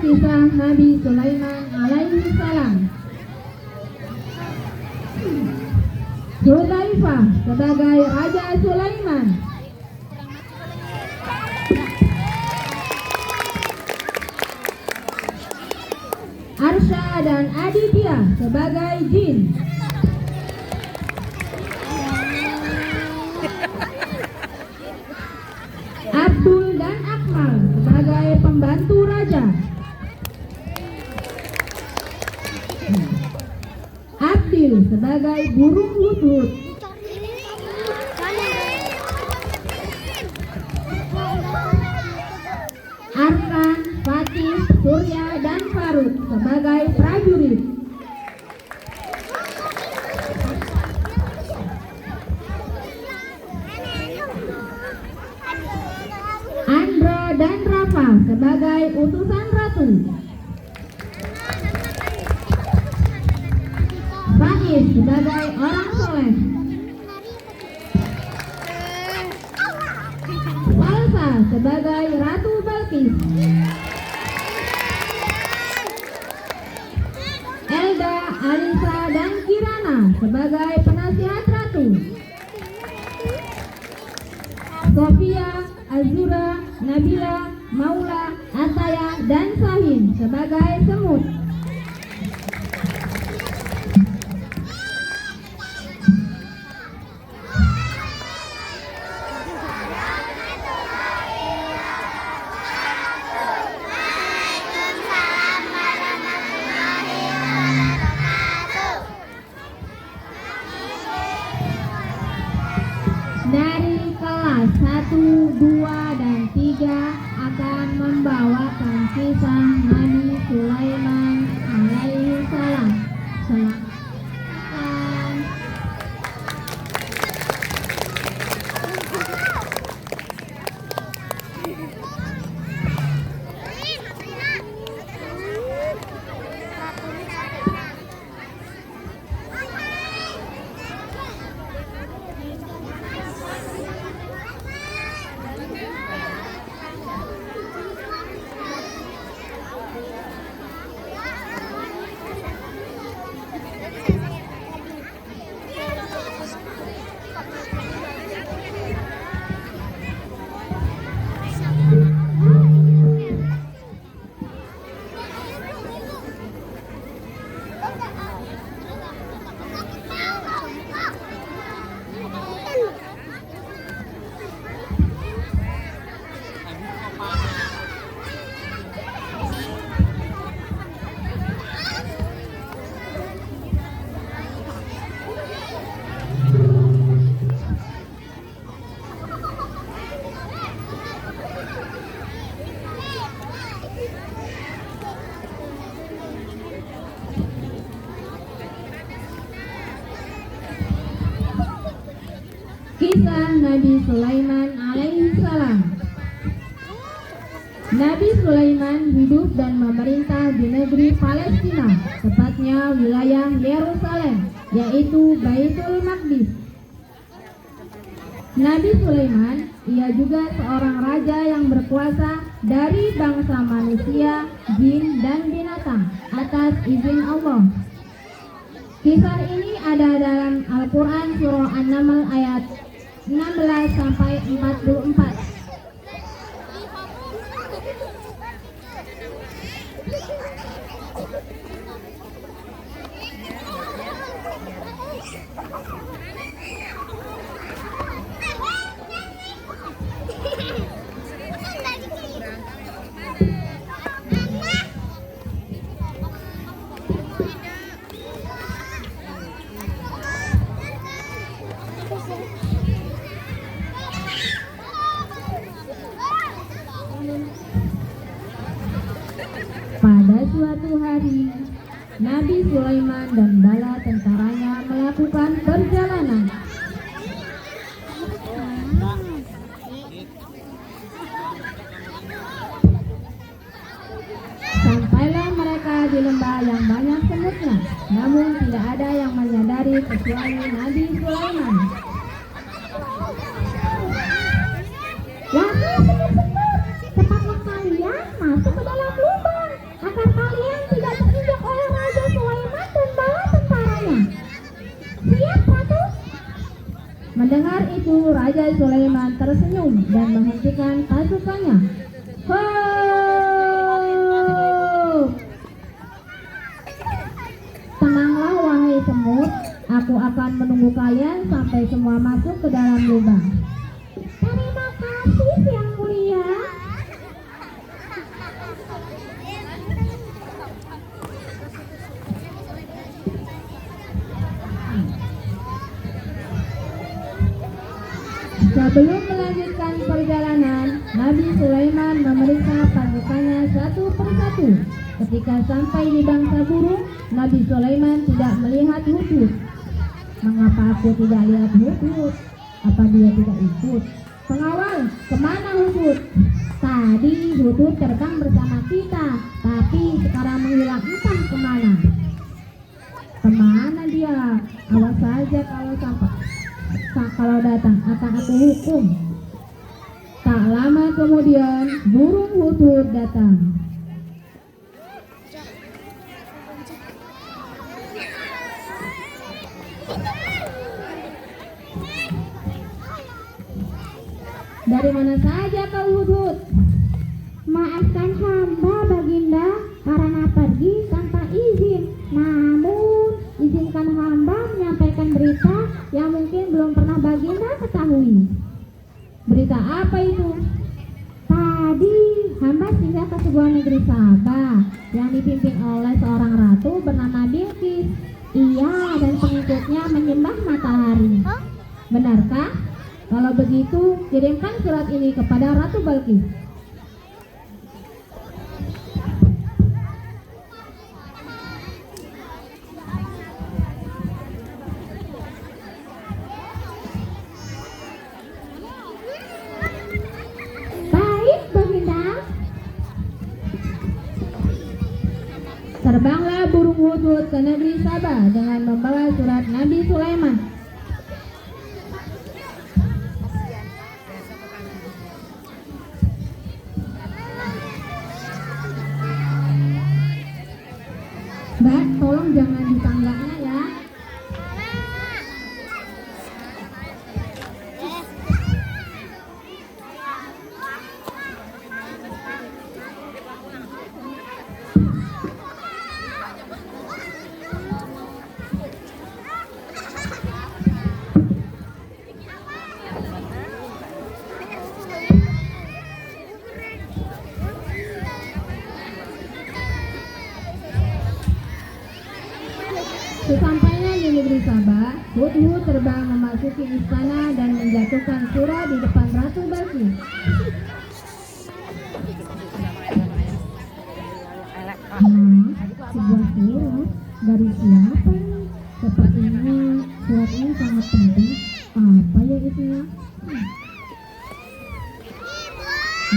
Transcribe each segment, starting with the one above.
kisah Nabi Sulaiman alaihi salam. Dzulaifah sebagai Raja Sulaiman. Arsha dan Aditya sebagai jin. Abdul dan Akmal sebagai pembantu raja. Abdil sebagai burung hudhud. Arkan, Fatih, Surya, dan Faruk sebagai prajurit. Andra dan Rafa sebagai utusan ratu. Faiz sebagai orang soleh. Salsa sebagai Ratu Balkis. Elda, Alisa, dan Kirana sebagai penasihat ratu. Sofia, Azura, Nabila, Maula, Ataya, dan Sahin sebagai semut. Dari kelas 1, 2, dan 3 akan membawakan kisah Nabi Sulaiman alaihi salam. Kisah Nabi Sulaiman alaihi salam. Nabi Sulaiman hidup dan memerintah di negeri Palestina, tepatnya wilayah Yerusalem, yaitu Baitul Maqdis. Nabi Sulaiman, ia juga seorang raja yang berkuasa dari bangsa manusia, jin, dan binatang atas izin Allah. Kisah ini ada dalam Al-Quran Surah An-Naml ayat 16 sampai 44. Pada suatu hari, Nabi Sulaiman dan bala tentaranya melakukan perjalanan. Sampailah mereka di lembah yang banyak semutnya, namun tidak ada yang menyadari kecuali Nabi Sulaiman. Wahai semut-semut, cepatlah kalian masuk ke dalam lubang. Sulaiman tersenyum dan menghentikan pasukannya. Ho! Tenanglah wahai semut, aku akan menunggu kalian sampai semua masuk ke dalam lubang. Terima kasih yang mulia. Sebelum melanjutkan perjalanan, Nabi Sulaiman memeriksa pasukannya satu persatu. Ketika sampai di bangsa burung, Nabi Sulaiman tidak melihat Hudhud. Mengapa aku tidak lihat Hudhud? Apa dia tidak ikut? Pengawal, kemana Hudhud? Tadi Hudhud terbang bersama kita, tapi sekarang menghilang entah kemana. Kemana dia? Awas saja kalau datang akan aku hukum. Tak lama kemudian burung Hudhud datang. Dari mana saja kau Hudhud? Maafkan hamba Baginda karena pergi tanpa izin. Namun izinkan hamba menyampaikan berita yang mungkin belum pernah Baginda ketahui. Berita apa itu? Tadi hamba singgah ke sebuah negeri Sabah yang dipimpin oleh seorang ratu bernama Bilqis. Ia dan pengikutnya menyembah matahari. Benarkah? Kalau begitu, kirimkan surat ini kepada Ratu Balqis. Baik, Baginda. Terbanglah burung Hudhud ke negeri Sabah dengan membawa surat Nabi Sulaiman. Mbak, tolong jangan di tangganya ya. Sesampainya di negeri Sabah, Hudhud terbang memasuki istana dan menjatuhkan surat di depan Ratu Balqis. Sebuah surat dari siapa ini? Sepertinya surat ini sangat penting. Apa ya isinya?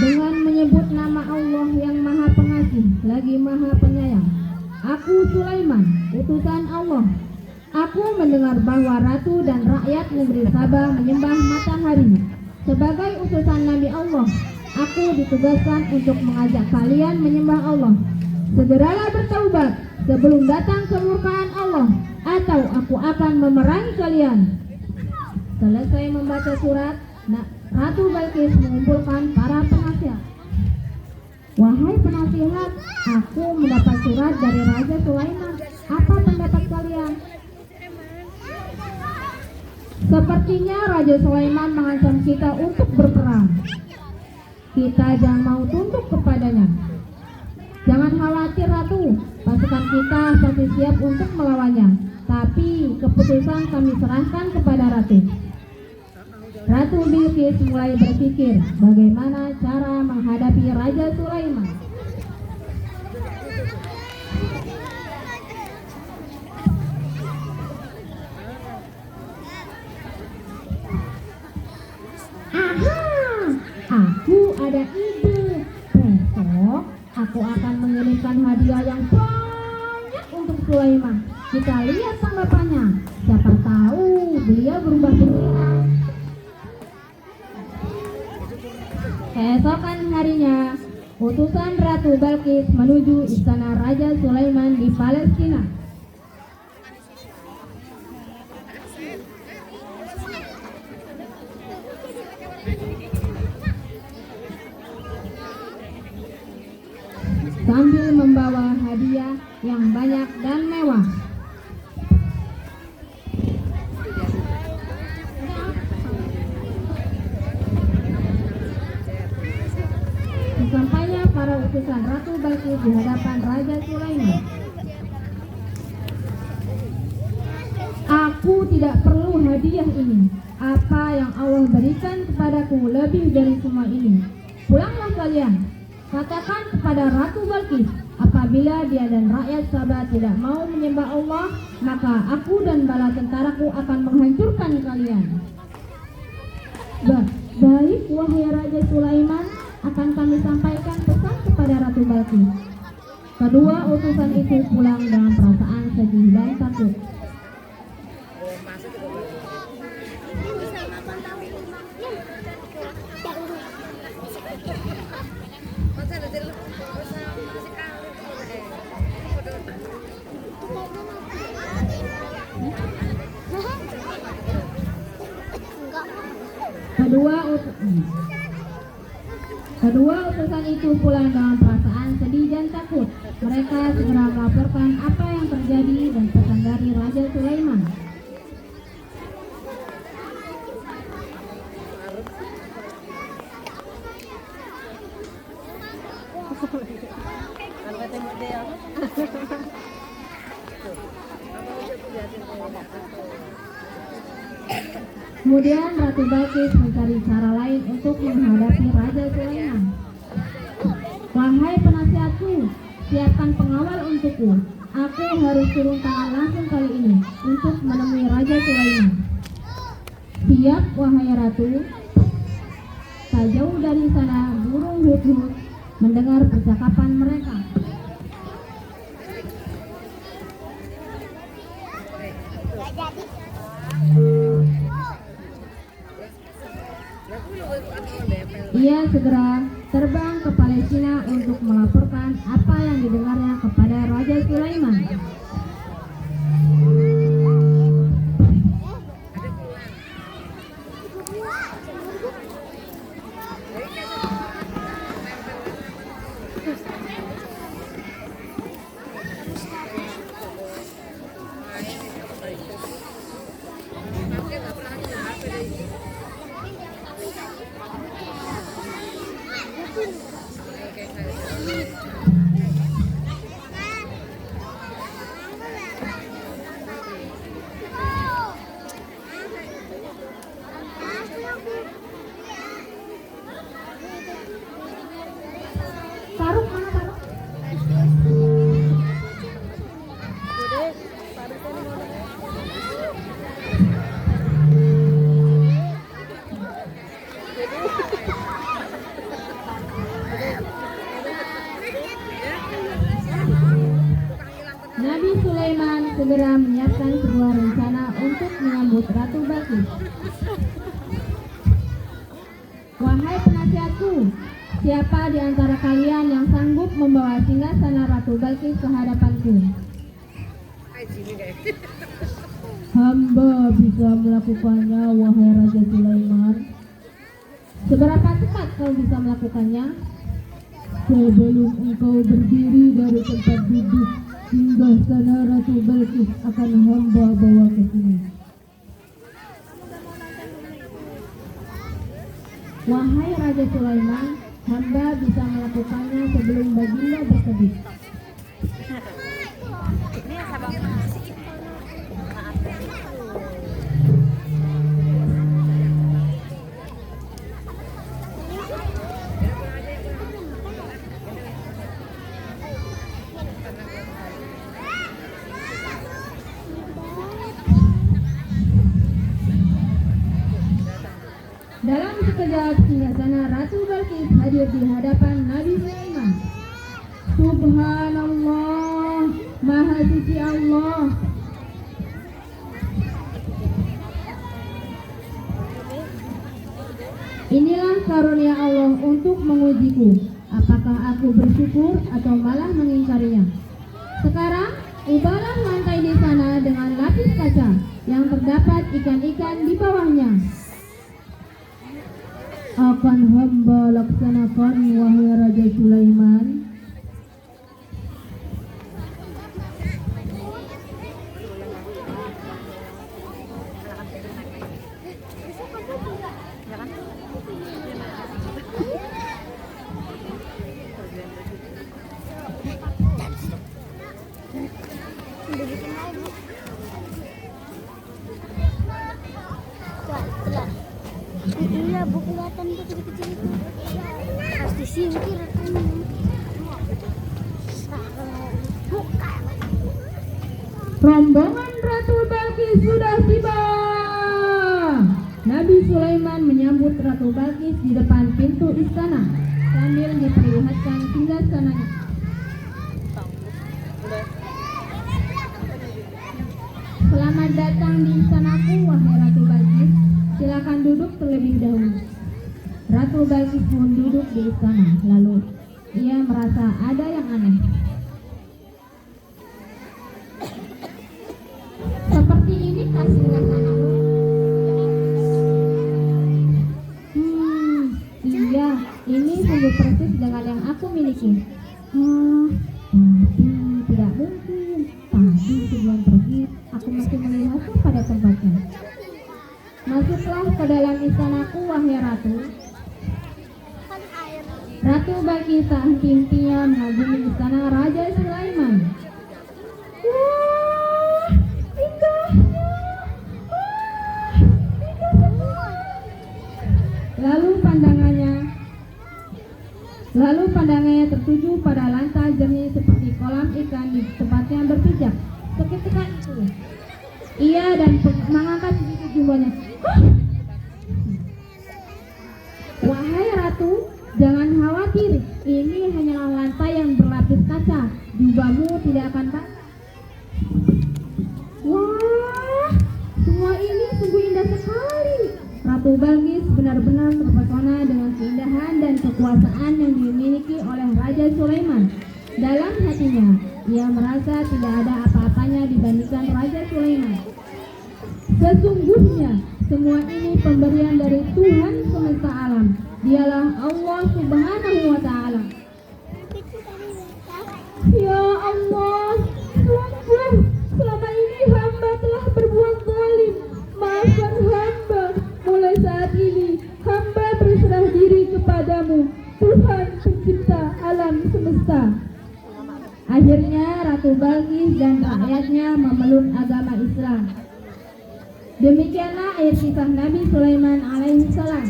Dengan menyebut nama Allah yang Maha Pengasih lagi Maha Penyayang. Aku Sulaiman, utusan Allah. Aku mendengar bahwa ratu dan rakyat negeri Sabah menyembah matahari. Sebagai utusan Nabi Allah, aku ditugaskan untuk mengajak kalian menyembah Allah. Segeralah bertaubat sebelum datang kemurkaan Allah, atau aku akan memerangi kalian. Selesai membaca surat, Ratu Balqis mengumpulkan para penasihat. Wahai penasihat, aku mendapat surat dari Raja Sulaiman. Apa pendapat kalian? Sepertinya Raja Sulaiman mengancam kita untuk berperang. Kita jangan mau tunduk kepadanya. Jangan khawatir Ratu, pasukan kita pasti siap untuk melawannya. Tapi keputusan kami serahkan kepada Ratu. Ratu Bilqis mulai berpikir bagaimana cara menghadapi Raja Sulaiman. Aha, aku ada ide. Besok aku akan mengirimkan hadiah yang banyak untuk Sulaiman. Kita lihat tanggapannya. Siapa tahu beliau berubah pikiran. Keesokan harinya, utusan Ratu Balqis menuju istana Raja Sulaiman di Palestina. sambil membawa hadiah yang banyak dan mewah. Sesampainya para utusan Ratu Balqis di hadapan Raja Sulaiman, "Aku tidak perlu hadiah ini. Apa yang Allah berikan kepadaku lebih dari semua ini. Pulanglah kalian. Katakan kepada Ratu Balqis, apabila dia dan rakyat Saba tidak mau menyembah Allah, maka aku dan bala tentaraku akan menghancurkan kalian." Baik, wahai Raja Sulaiman, akan kami sampaikan pesan kepada Ratu Balqis. Kedua utusan itu pulang dengan perasaan sedih dan takut. Kedua utusan itu pulang dengan perasaan sedih dan takut. Mereka segera melaporkan apa yang terjadi dan pesan dari Raja Sulaiman. Kemudian Ratu Balqis mencari cara lain untuk menghadapi Raja Sulaiman. "Wahai penasihatku, siapkan pengawal untukku. Aku harus turun tangan langsung kali ini untuk menemui Raja Sulaiman." "Siap, wahai Ratu." Tak jauh dari sana, burung hudhud mendengar percakapan mereka. Ia segera terbang ke Palestina untuk melaporkan apa yang didengarnya kepada Raja Sulaiman. Nabi Sulaiman segera menyiapkan sebuah rencana untuk menyambut Ratu Balqis. "Wahai penasihatku, siapa di antara kalian yang sanggup membawa singgasana Ratu Balqis ke hadapanku?" "Hamba bisa melakukannya, wahai Raja Sulaiman." "Seberapa cepat kau bisa melakukannya?" "Sebelum engkau berdiri dari tempat duduk, singgasana Ratu Balqis akan hamba bawa ke sini." "Wahai Raja Sulaiman, hamba bisa melakukannya sebelum baginda berkedip." Dalam sekejap, singgasana Ratu Balqis hadir di hadapan Nabi Sulaiman. Subhanallah, Maha Suci Allah. Inilah karunia Allah untuk mengujiku. Apakah aku bersyukur atau malah mengingkarinya? Sekarang, ubahlah lantai di sana dengan lapis kaca yang terdapat ikan-ikan di bawahnya. "Akan hamba laksanakan, wahai Raja Sulaiman." buku kelihatan tuh kecil-kecil itu harus disingkir. Rombongan Ratu Balkis sudah tiba. Nabi Sulaiman menyambut Ratu Balkis di depan pintu istana sambil diperlihatkan singgasananya. Selamat datang di istanaku, wahai Ratu Balkis. Silakan duduk terlebih dahulu. Ratu Balkis pun duduk di istana. Lalu ia merasa ada yang aneh. Seperti ini kasih istanamu. Iya, ini sungguh persis dengan yang aku miliki. Tapi tidak mungkin. Tadi sebelum pergi, aku masih melihatnya pada tempatnya. Masuklah ke dalam istanaku, wahai Ratu. Ratu Balkis tak henti-hentinya mengagumi istana Raja Sulaiman. Wah, indahnya. Indah semua. Lalu pandangannya tertuju pada lantai jernih seperti kolam ikan di tempatnya berpijak. Seketika itu, ia dan mengangkat sedikit jubahnya. Wahai Ratu, jangan khawatir. Ini hanyalah lantai yang berlapis kaca. Jubahmu tidak akan Wah, semua ini sungguh indah sekali. Ratu Balkis benar-benar terpesona dengan keindahan dan kekuasaan yang dimiliki oleh Raja Sulaiman. Dalam hatinya, ia merasa tidak ada apa-apanya dibandingkan Raja Sulaiman. Sesungguhnya, semua ini pemberian dari Tuhan semesta alam. Dialah Allah Subhanahu wa Ta'ala. Ya Allah, sungguh selama ini hamba telah berbuat zalim. Maafkan hamba. Mulai saat ini hamba berserah diri kepadamu, Tuhan pencipta alam semesta. Akhirnya Ratu Balkis dan rakyatnya memeluk agama Islam. Demikianlah akhir kisah Nabi Sulaiman alaihissalam.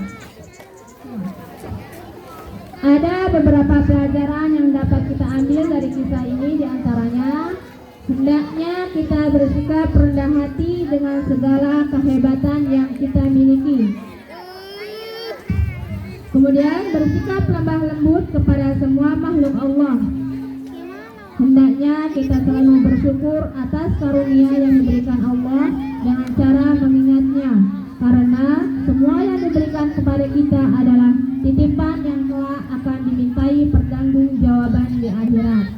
Ada beberapa pelajaran yang dapat kita ambil dari kisah ini, diantaranya hendaknya kita bersikap rendah hati dengan segala kehebatan yang kita miliki. Kemudian bersikap lemah lembut kepada semua makhluk Allah. Hendaknya kita selalu bersyukur atas karunia yang diberikan Allah dengan cara mengingatnya, karena semua yang diberikan kepada kita adalah titipan yang kelak akan dimintai pertanggungjawaban di akhirat.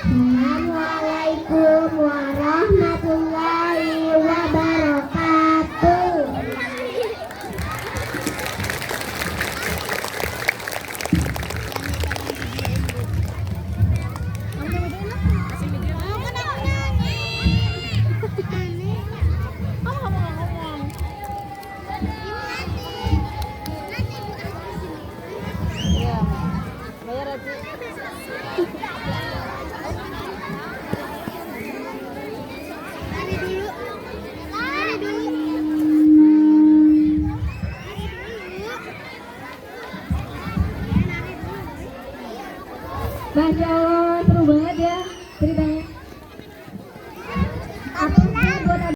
Assalamualaikum warahmatullahi wabarakatuh. Masya Allah, seru banget ya ceritanya.